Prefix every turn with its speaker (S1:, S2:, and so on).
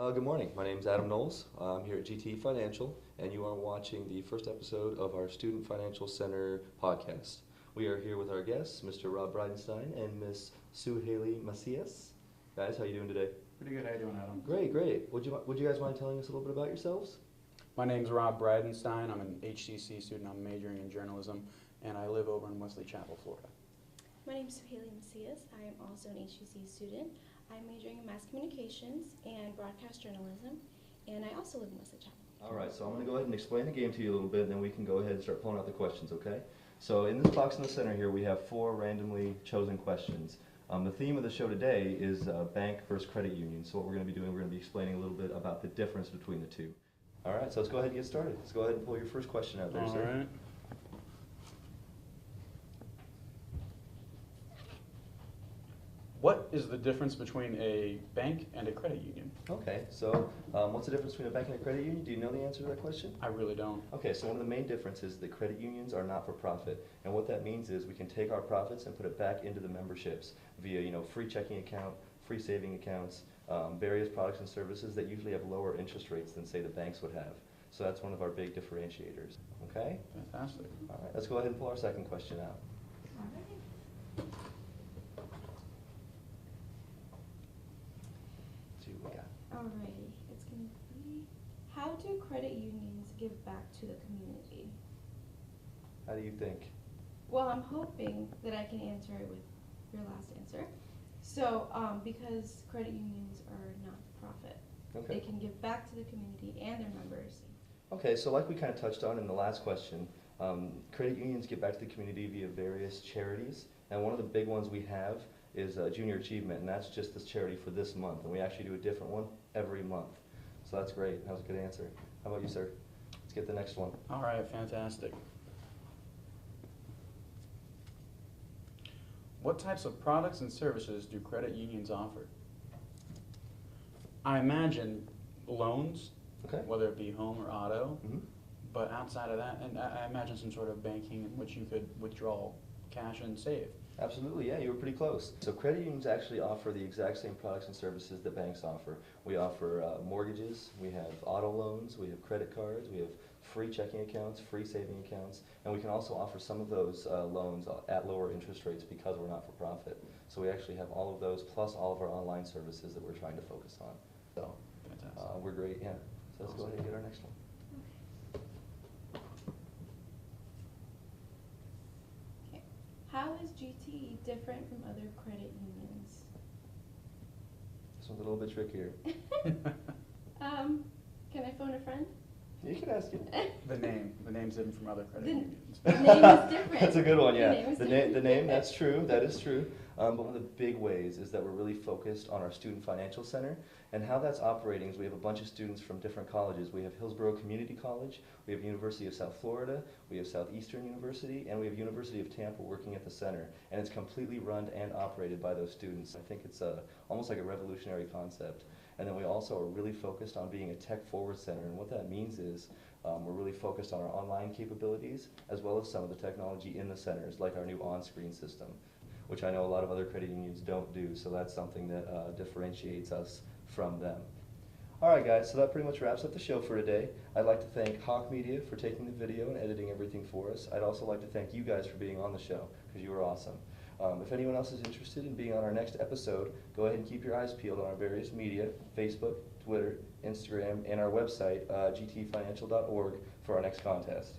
S1: Good morning. My name is Adam Knowles. I'm here at GTE Financial, and you are watching the first episode of our Student Financial Center podcast. We are here with our guests, Mr. Rob Bridenstine and Miss Sue Haley Macias. Guys, how are you doing today?
S2: Pretty good. How you doing, Adam?
S1: Great, great. Would you guys mind telling us a little bit about yourselves?
S2: My name's Rob Bridenstine. I'm an HCC student. I'm majoring in journalism, and I live over in Wesley Chapel, Florida.
S3: My name is Sue Haley Macias. I am also an HCC student. I'm majoring in mass communications and broadcast journalism, and I also live in Wesley Chapel.
S1: All right, so I'm going to go ahead and explain the game to you a little bit, and then we can go ahead and start pulling out the questions, okay? So in this box in the center here, we have 4 randomly chosen questions. The theme of the show today is bank versus credit union. So what we're going to be doing, we're going to be explaining a little bit about the difference between the two. All right, so let's go ahead and get started. Let's go ahead and pull your first question out there, sir.
S2: All right. What is the difference between a bank and a credit union?
S1: Okay, so what's the difference between a bank and a credit union? Do you know the answer to that question?
S2: I really don't.
S1: Okay, so one of the main differences is that credit unions are not for profit. And what that means is we can take our profits and put it back into the memberships via, free checking account, free saving accounts, various products and services that usually have lower interest rates than, say, the banks would have. So that's one of our big differentiators. Okay?
S2: Fantastic.
S1: All right, let's go ahead and pull our second question out.
S3: All right.
S1: See what we got.
S3: Alrighty, it's going to be, how do credit unions give back to the community?
S1: How do you think?
S3: Well, I'm hoping that I can answer it with your last answer. So, because credit unions are not for profit,
S1: Okay.
S3: they can give back to the community and their members.
S1: Okay, so like we kind of touched on in the last question, credit unions give back to the community via various charities, and one of the big ones we have is Junior Achievement, and that's just this charity for this month, and we actually do a different one every month. So that's great. That was a good answer. How about you, sir? Let's get the next one.
S2: All right, fantastic. What types of products and services do credit unions offer? I imagine loans,
S1: Okay.
S2: whether it be home or auto,
S1: Mm-hmm.
S2: but outside of that, and I imagine some sort of banking in which you could withdraw cash and save.
S1: Absolutely, yeah, you were pretty close. So credit unions actually offer the exact same products and services that banks offer. We offer mortgages, we have auto loans, we have credit cards, we have free checking accounts, free saving accounts, and we can also offer some of those loans at lower interest rates because we're not for profit. So we actually have all of those plus all of our online services that we're trying to focus on. So
S2: Fantastic.
S1: we're great, yeah. So let's go ahead and get our next one.
S3: Okay. How is GTE different from other credit unions?
S1: This one's a little bit trickier.
S3: Can I phone a friend?
S1: You can ask it.
S2: The name's different from other credit
S3: The-
S2: unions.
S3: The name is different.
S1: That's a good one,
S3: The
S1: yeah.
S3: name is
S1: The
S3: different.
S1: name, that's true, that is true. But one of the big ways is that we're really focused on our Student Financial Center. And how that's operating is we have a bunch of students from different colleges. We have Hillsborough Community College, we have University of South Florida, we have Southeastern University, and we have University of Tampa working at the center. And it's completely run and operated by those students. I think it's almost like a revolutionary concept. And then we also are really focused on being a tech-forward center. And what that means is we're really focused on our online capabilities as well as some of the technology in the centers, like our new on-screen system, which I know a lot of other credit unions don't do. So that's something that differentiates us from them. All right, guys, so that pretty much wraps up the show for today. I'd like to thank Hawk Media for taking the video and editing everything for us. I'd also like to thank you guys for being on the show, because you were awesome. If anyone else is interested in being on our next episode, go ahead and keep your eyes peeled on our various media, Facebook, Twitter, Instagram, and our website, gtfinancial.org, for our next contest.